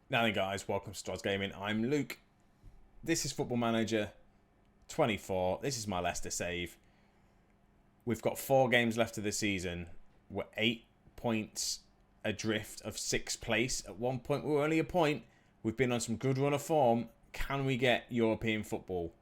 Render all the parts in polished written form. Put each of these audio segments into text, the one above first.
Now then guys, welcome to Strasz Gaming. I'm Luke. This is Football Manager 24. This is my Leicester save. We've got 4 games left of the season. We're 8 points adrift of 6th place. At one point we were only a point. We've been on some good run of form. Can we get European football?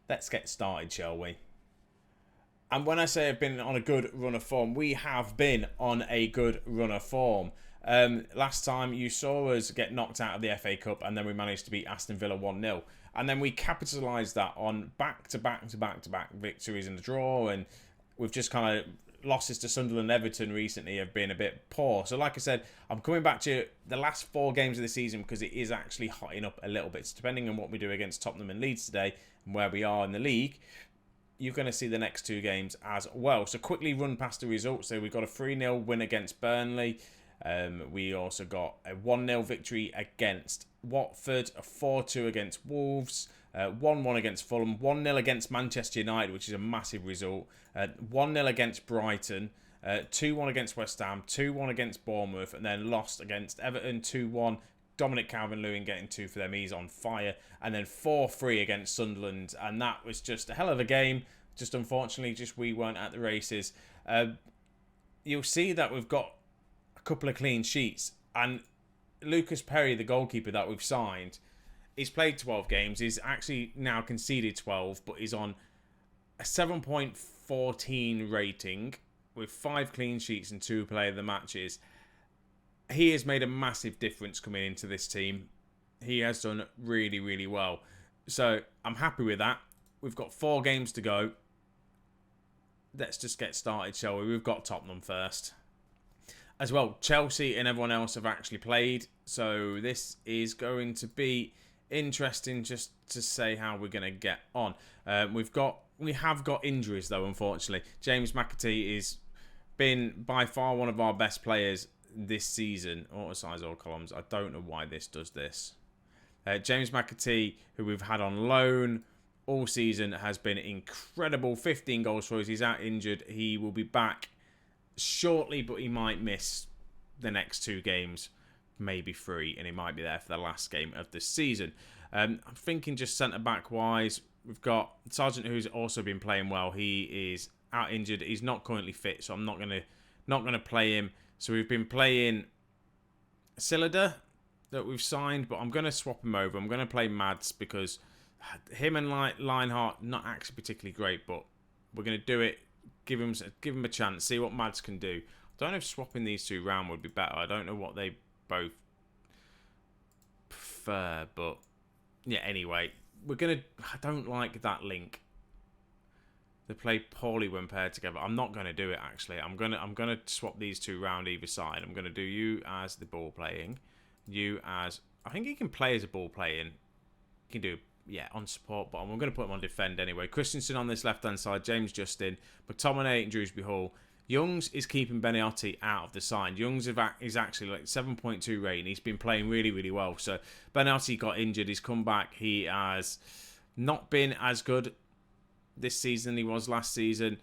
Let's get started, shall we? And when I say I've been on a good run of form, we have been on a good run of form. Last time you saw us get knocked out of the FA Cup, and then we managed to beat Aston Villa 1-0. And then we capitalised that on back-to-back victories in the draw, and we've just kind of losses to Sunderland and Everton recently have been a bit poor. So like I said, I'm coming back to the last 4 games of the season because it is actually hotting up a little bit. So depending on what we do against Tottenham and Leeds today and where we are in the league, you're going to see the next 2 games as well. So quickly run past the results. So we've got a 3-0 win against Burnley. We also got a 1-0 victory against Watford, a 4-2 against Wolves, 1-1 against Fulham, 1-0 against Manchester United, which is a massive result, 1-0 against Brighton, 2-1 against West Ham, 2-1 against Bournemouth, and then lost against Everton 2-1. Dominic Calvert-Lewin getting 2 for them. He's on fire. And then 4-3 against Sunderland. And that was just a hell of a game. Just unfortunately, we weren't at the races. You'll see that we've got a couple of clean sheets. And Lucas Perry, the goalkeeper that we've signed, he's played 12 games. He's actually now conceded 12, but he's on a 7.14 rating with 5 clean sheets and 2 player of the matches. He has made a massive difference coming into this team. He has done really, really well. So I'm happy with that. We've got 4 games to go. Let's just get started, shall we? We've got Tottenham first. As well, Chelsea and everyone else have actually played. So this is going to be interesting just to say how we're going to get on. We have got injuries though, unfortunately. James McAtee has been by far one of our best players this season. Auto size all columns. I don't know why this does this. James McAtee, who we've had on loan all season, has been incredible. 15 goals for us. He's out injured. He will be back shortly, but he might miss the next 2 games, maybe 3, and he might be there for the last game of the season. I'm thinking just centre-back wise, we've got Sargent, who's also been playing well. He is out injured. He's not currently fit, so I'm not gonna play him. So we've been playing Cylinder that we've signed, but I'm going to swap him over. I'm going to play Mads because him and Lineheart, not actually particularly great, but we're going to do it. Give him a chance, see what Mads can do. I don't know if swapping these 2 round would be better. I don't know what they both prefer, but yeah, anyway, I don't like that link. They play poorly when paired together. I'm not going to do it, actually. I'm gonna swap these 2 round either side. I'm going to do you as the ball playing. You as... I think he can play as a ball playing. He can do, yeah, on support, but I'm going to put him on defend anyway. Christensen on this left-hand side. James Justin. McTominay and Drewsbury Hall. Youngs is keeping Beniotti out of the side. Youngs is actually like 7.2 rating. He's been playing really, really well. So Beniotti got injured. He's come back. He has not been as good this season he was last season.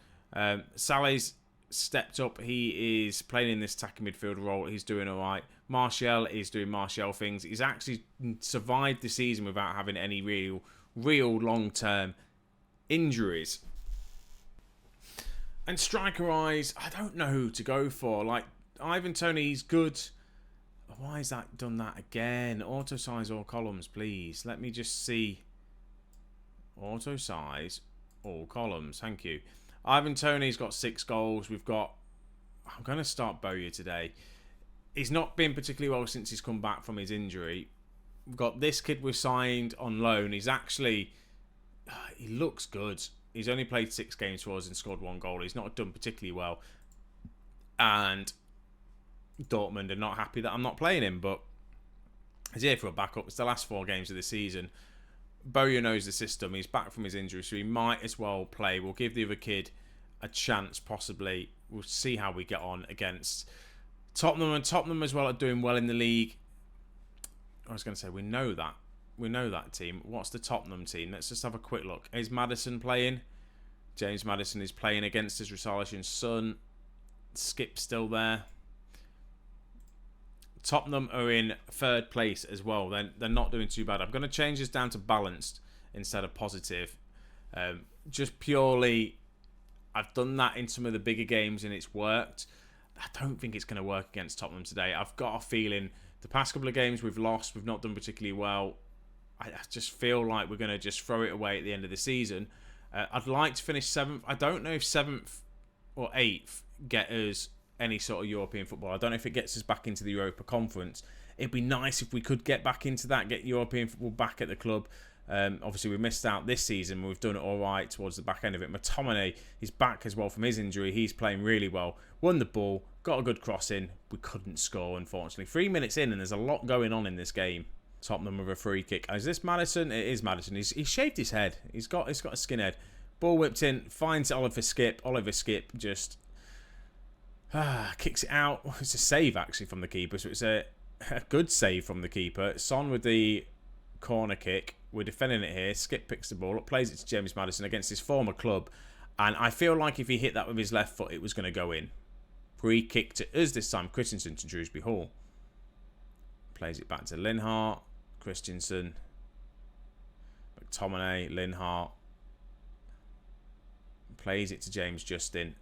Saleh's stepped up. He is playing in this attacking midfield role. He's doing all right. Martial is doing Martial things. He's actually survived the season without having any real long-term injuries. And striker-wise, I don't know who to go for. Like, Ivan Toney's good. Why has that done that again? Auto size all columns, please. Let me just see. Auto size all columns. Thank you. Ivan Toney's got 6 goals. I'm going to start Bowyer today. He's not been particularly well since he's come back from his injury. We've got this kid we signed on loan. He looks good. He's only played 6 games for us and scored 1 goal. He's not done particularly well. And Dortmund are not happy that I'm not playing him, but he's here for a backup. It's the last 4 games of the season. Bowyer knows the system. He's back from his injury, so he might as well play. We'll give the other kid a chance, possibly. We'll see how we get on against Tottenham. And Tottenham as well are doing well in the league. I was going to say, we know that. We know that team. What's the Tottenham team? Let's just have a quick look. Is Maddison playing? James Maddison is playing against his Richarlison's son. Skip's still there. Tottenham are in third place as well. They're not doing too bad. I'm going to change this down to balanced instead of positive. Just purely, I've done that in some of the bigger games and it's worked. I don't think it's going to work against Tottenham today. I've got a feeling the past couple of games we've lost, we've not done particularly well. I just feel like we're going to just throw it away at the end of the season. I'd like to finish 7th. I don't know if 7th or 8th get us any sort of European football. I don't know if it gets us back into the Europa Conference. It'd be nice if we could get back into that, get European football back at the club. Obviously, we missed out this season. We've done it all right towards the back end of it. McTominay is back as well from his injury. He's playing really well. Won the ball, got a good cross in. We couldn't score, unfortunately. 3 minutes in, and there's a lot going on in this game. Tottenham with a free kick. Is this Maddison? It is Maddison. He's shaved his head. He's got a skinhead. Ball whipped in, finds Oliver Skip. Oliver Skip just kicks it out. It's a save actually from the keeper, so it's a good save from the keeper. Son with the corner kick. We're defending it here. Skip picks the ball up, plays it to James Maddison against his former club, and I feel like if he hit that with his left foot, it was going to go in. Free kick to us this time. Christensen to Drewsbury Hall. Plays it back to Linhart. Christensen. McTominay. Linhart. Plays it to James Justin.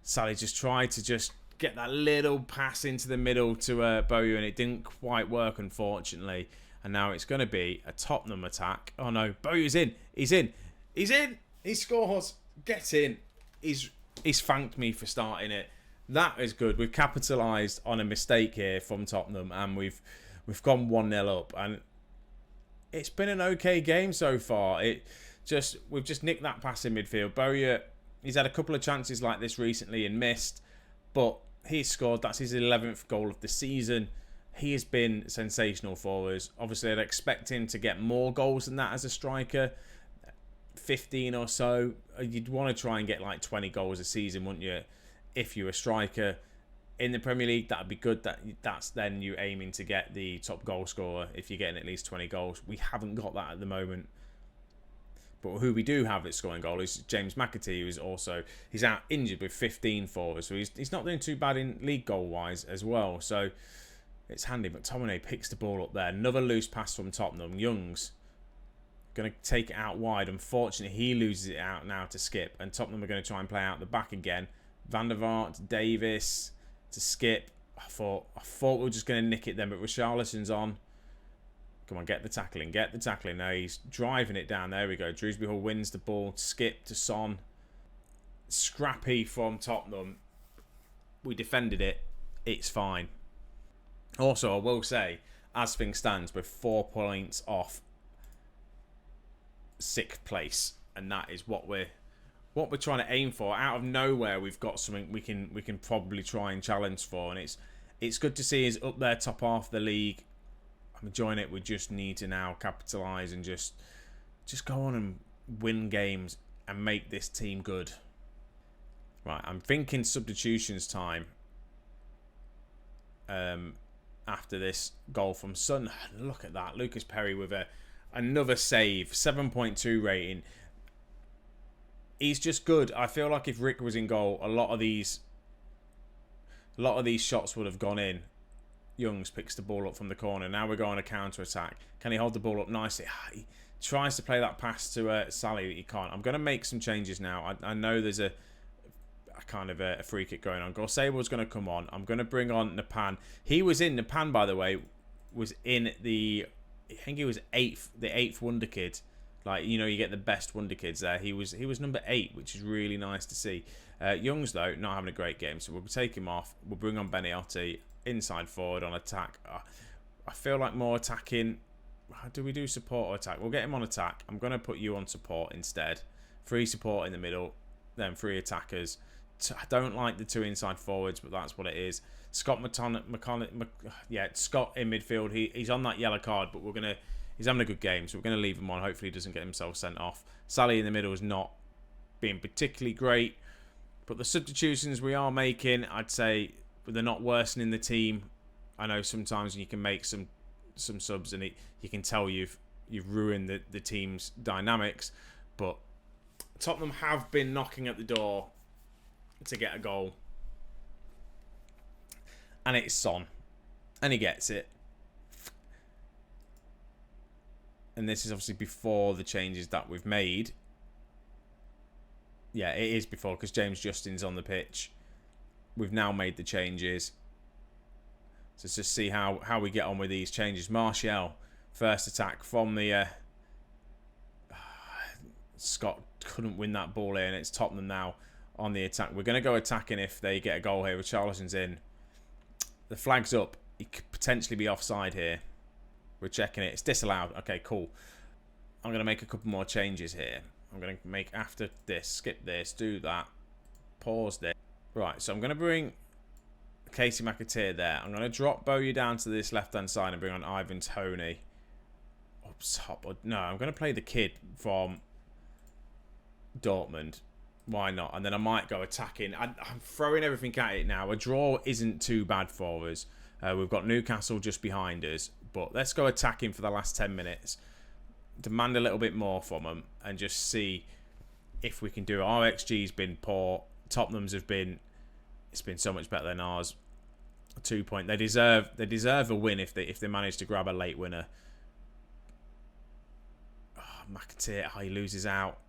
Sally just tried to just get that little pass into the middle to Bowyer, and it didn't quite work, unfortunately. And now it's going to be a Tottenham attack. Oh no, Bowyer's in. He's in. He's in. He scores. Get in. He's thanked me for starting it. That is good. We've capitalised on a mistake here from Tottenham, and we've gone 1-0 up. And it's been an okay game so far. We've just nicked that pass in midfield. Bowyer, he's had a couple of chances like this recently and missed, but he's scored. That's his 11th goal of the season. He has been sensational for us. Obviously, I'd expect him to get more goals than that as a striker. 15 or so. You'd want to try and get like 20 goals a season, wouldn't you? If you're a striker in the Premier League, that'd be good. That's then you aiming to get the top goal scorer if you're getting at least 20 goals. We haven't got that at the moment. But who we do have at scoring goal is James McAtee, he's out injured with 15 for us. So he's not doing too bad in league goal wise as well. So it's handy. McTominay picks the ball up there. Another loose pass from Tottenham. Young's going to take it out wide. Unfortunately, he loses it out now to Skip. And Tottenham are going to try and play out the back again. Van der Vaart, Davis to Skip. I thought we were just going to nick it then, but Richarlison's on. Come on, get the tackling. Now he's driving it down. There we go. Drewsbury Hall wins the ball. Skip to Son. Scrappy from Tottenham. We defended it. It's fine. Also, I will say, as things stands, we're 4 points off 6th place, and that is what we're trying to aim for. Out of nowhere, we've got something we can probably try and challenge for, and it's good to see us up there, top half of the league. I'm enjoying it. We just need to now capitalise and just go on and win games and make this team good. Right, I'm thinking substitutions time. After this goal from Son, look at that. Lucas Perry with another save, 7.2 rating. He's just good. I feel like if Rick was in goal, a lot of these shots would have gone in. Youngs picks the ball up from the corner. Now we're going to counter-attack. Can he hold the ball up nicely? He tries to play that pass to Sally, but he can't. I'm going to make some changes now. I know there's a kind of a free kick going on. Gorsable's going to come on. I'm going to bring on Napan. He was in, Napan, by the way, was in I think he was the 8th wonder kid. Like, you know, you get the best wonder kids there. He was number 8, which is really nice to see. Youngs, though, not having a great game, so we'll take him off. We'll bring on Beniotti, inside forward on attack. I feel like more attacking. Do we do support or attack? We'll get him on attack. I'm going to put you on support instead. 3 support in the middle, then 3 attackers. I don't like the 2 inside forwards, but that's what it is. Scott Scott in midfield. He's on that yellow card, but he's having a good game, so we're going to leave him on. Hopefully he doesn't get himself sent off. Sally in the middle is not being particularly great, but the substitutions we are making, I'd say they're not worsening the team. I know sometimes you can make some subs and you can tell you've ruined the team's dynamics, but Tottenham have been knocking at the door to get a goal. And it's Son. And he gets it. And this is obviously before the changes that we've made. Yeah, it is before, because James Justin's on the pitch. We've now made the changes. So let's just see how we get on with these changes. Martial, first attack from the... Scott couldn't win that ball here, and it's Tottenham now on the attack. We're going to go attacking if they get a goal here with Charlison's in. The flag's up. He could potentially be offside here. We're checking it. It's disallowed. Okay, cool. I'm going to make a couple more changes here. I'm going to make after this, skip this, do that, pause this. Right, so I'm going to bring Casey McAteer there. I'm going to drop Bowyer down to this left-hand side and bring on Ivan Toney. Up top. No, I'm going to play the kid from Dortmund. Why not? And then I might go attacking. I'm throwing everything at it now. A draw isn't too bad for us. We've got Newcastle just behind us. But let's go attacking for the last 10 minutes. Demand a little bit more from them and just see if we can do it. Our XG's been poor. Tottenham's have been... It's been so much better than ours. 2 point. They deserve a win if they manage to grab a late winner. Oh, McAteer, he loses out.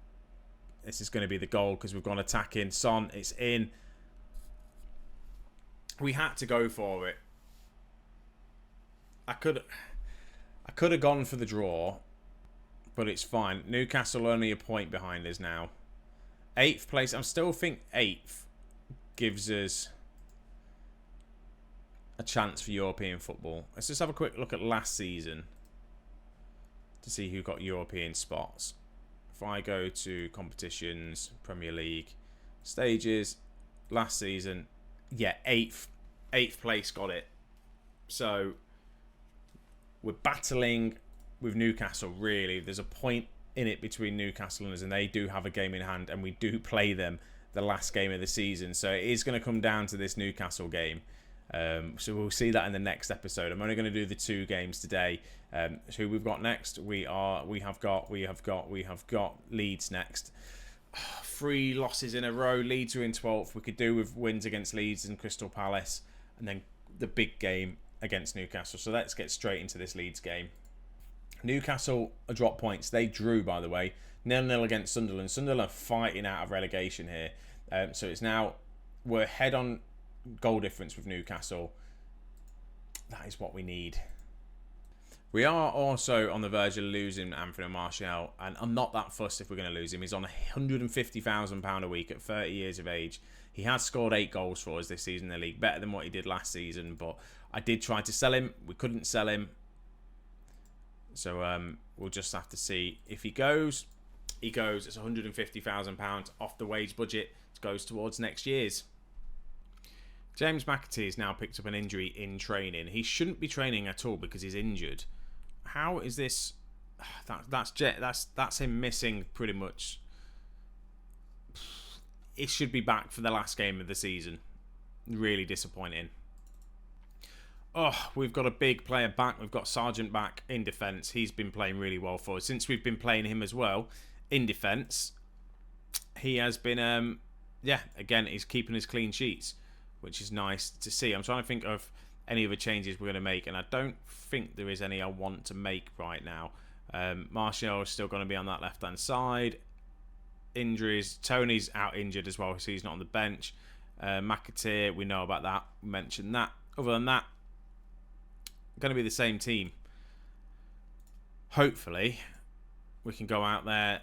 This is going to be the goal because we've gone attacking. Son, it's in. We had to go for it. I could have gone for the draw, but it's fine. Newcastle only a point behind us now. 8th place. I still think 8th gives us a chance for European football. Let's just have a quick look at last season to see who got European spots. If I go to competitions, Premier League, stages, last season, yeah, 8th place got it. So we're battling with Newcastle, really. There's a point in it between Newcastle and us, and they do have a game in hand, and we do play them the last game of the season. So it is going to come down to this Newcastle game. So we'll see that in the next episode. I'm only going to do the 2 games today. Who we've got next? We have got Leeds next. 3 losses in a row. Leeds are in 12th. We could do with wins against Leeds and Crystal Palace, and then the big game against Newcastle. So let's get straight into this Leeds game. Newcastle drop points. They drew, by the way, 0-0 against Sunderland. Sunderland fighting out of relegation here. So it's now we're ahead on goal difference with Newcastle. That is what we need. We are also on the verge of losing Anthony Martial, and I'm not that fussed if we're going to lose him. He's on £150,000 a week at 30 years of age. He has scored 8 goals for us this season in the league, better than what he did last season, but I did try to sell him. We couldn't sell him. So we'll just have to see. If he goes, he goes. It's £150,000 off the wage budget. It goes towards next year's. James McAteer has now picked up an injury in training. He shouldn't be training at all because he's injured. How is this? That's him missing pretty much. It should be back for the last game of the season. Really disappointing. Oh, we've got a big player back. We've got Sargent back in defence. He's been playing really well for us. Since we've been playing him as well in defence, he has been, again, he's keeping his clean sheets, which is nice to see. I'm trying to think of any other changes we're going to make, and I don't think there is any I want to make right now. Martial is still going to be on that left-hand side. Injuries. Tony's out injured as well, so he's not on the bench. McAteer, we know about that. We mentioned that. Other than that, going to be the same team. Hopefully, we can go out there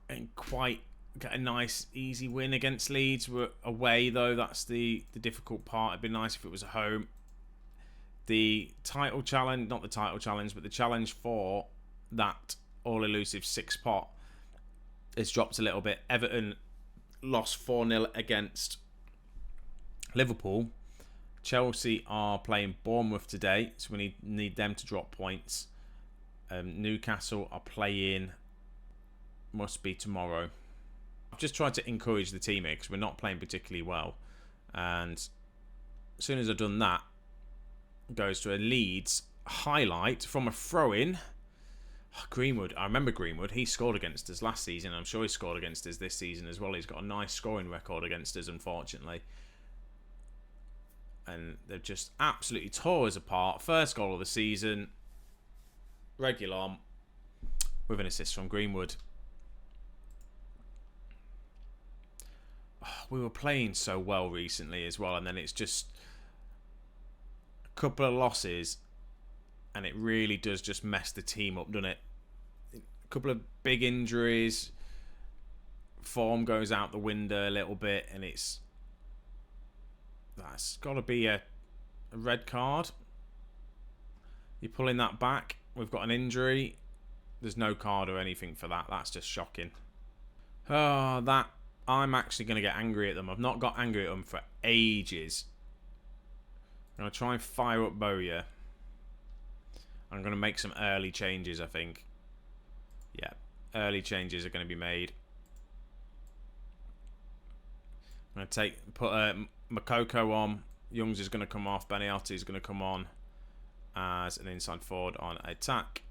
and quite get a nice, easy win against Leeds. We're away, though. That's the difficult part. It'd be nice if it was at home. The title challenge, not the title challenge, but the challenge for that all-elusive 6th pot has dropped a little bit. Everton lost 4-0 against Liverpool. Chelsea are playing Bournemouth today, so we need them to drop points. Newcastle are playing, must be tomorrow. I've just tried to encourage the team here because we're not playing particularly well. And as soon as I've done that, it goes to a Leeds highlight from a throw-in. Oh, Greenwood, I remember Greenwood. He scored against us last season. I'm sure he scored against us this season as well. He's got a nice scoring record against us, unfortunately. And they've just absolutely tore us apart. First goal of the season. Regular with an assist from Greenwood. We were playing so well recently as well, and then it's just a couple of losses, and it really does just mess the team up, doesn't it? A couple of big injuries, form goes out the window a little bit, and that's got to be a red card. You're pulling that back. We've got an injury. There's no card or anything for that. That's just shocking. I'm actually going to get angry at them. I've not got angry at them for ages. I'm going to try and fire up Bowyer. I'm going to make some early changes, I think. Yeah, early changes are going to be made. I'm going to put Makoko on. Youngs is going to come off. Beniati is going to come on as an inside forward on attack.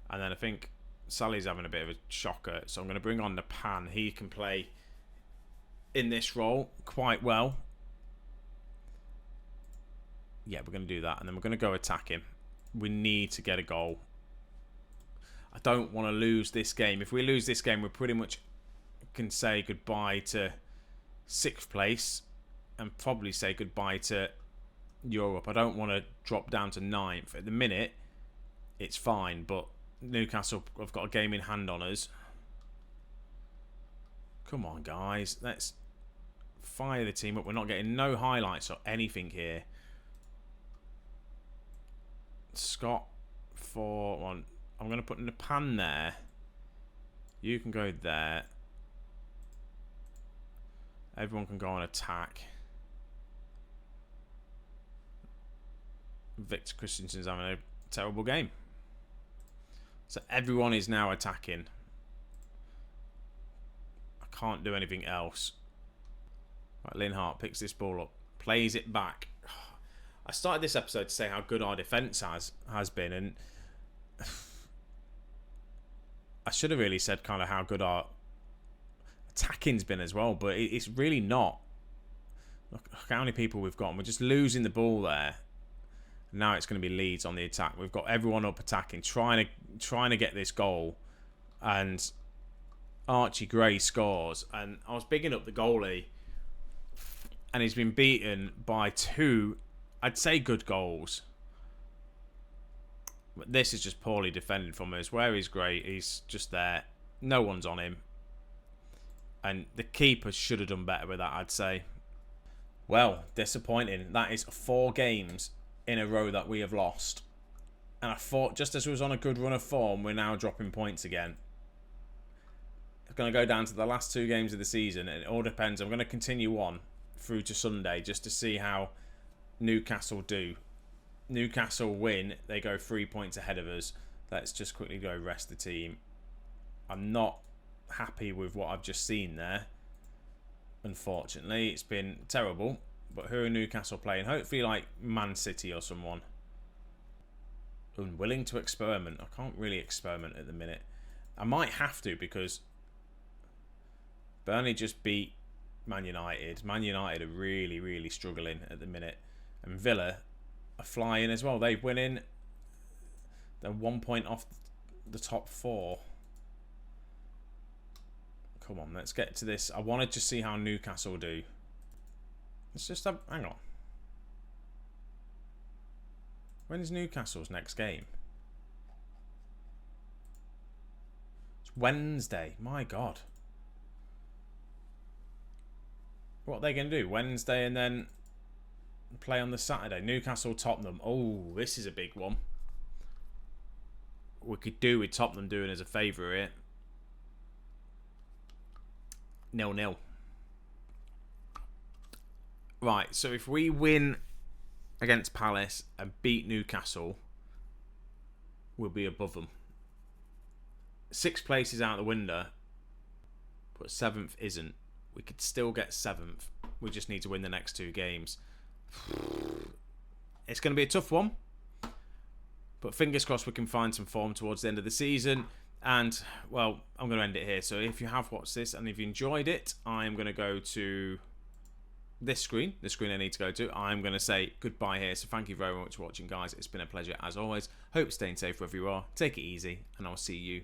And then I think Sally's having a bit of a shocker. So I'm going to bring on the Pan. He can play in this role quite well. Yeah, we're going to do that. And then we're going to go attack him. We need to get a goal. I don't want to lose this game. If we lose this game, we pretty much can say goodbye to 6th place and probably say goodbye to Europe. I don't want to drop down to 9th. At the minute, it's fine, but Newcastle have got a game in hand on us. Come on, guys. Let's fire the team up. We're not getting no highlights or anything here. Scott for one. I'm going to put in the Pan there. You can go there. Everyone can go on attack. Victor Christensen's having a terrible game. So everyone is now attacking. I can't do anything else. Right, Linhart picks this ball up. Plays it back. I started this episode to say how good our defence has been, and I should have really said kind of how good our attacking's been as well, but it's really not. Look how many people we've got, and we're just losing the ball there. Now it's going to be Leeds on the attack. We've got everyone up attacking, trying to get this goal, and Archie Gray scores. And I was bigging up the goalie, and he's been beaten by 2, I'd say, good goals. But this is just poorly defended from us. Where is Gray? He's just there. No one's on him. And the keeper should have done better with that, I'd say. Well, disappointing. That is 4 games in a row that we have lost. And I thought, just as we was on a good run of form, we're now dropping points again. It's going to go down to the last 2 games of the season. And it all depends. I'm going to continue on through to Sunday just to see how Newcastle do. Newcastle win, they go 3 points ahead of us. Let's just quickly go rest the team. I'm not happy with what I've just seen there. Unfortunately, it's been terrible. But who are Newcastle playing? Hopefully like Man City or someone. Unwilling to experiment. I can't really experiment at the minute. I might have to because Burnley just beat Man United. Man United are really, really struggling at the minute. And Villa are flying as well. They're winning. They're 1 point off the top 4. Come on, let's get to this. I wanted to see how Newcastle do. Let's just have... Hang on. When's Newcastle's next game? It's Wednesday. My God. What are they going to do? Wednesday and then play on the Saturday. Newcastle, Tottenham. Oh, this is a big one. We could do with Tottenham doing us a favour here. 0-0. Right, so if we win against Palace and beat Newcastle, we'll be above them. 6th place is out the window, but 7th isn't. We could still get 7th. We just need to win the next 2 games. It's going to be a tough one, but fingers crossed we can find some form towards the end of the season. And, well, I'm going to end it here. So if you have watched this and if you enjoyed it, I'm going to go to this screen, the screen I need to go to, I'm going to say goodbye here. So thank you very much for watching, guys. It's been a pleasure as always. Hope staying safe wherever you are. Take it easy, and I'll see you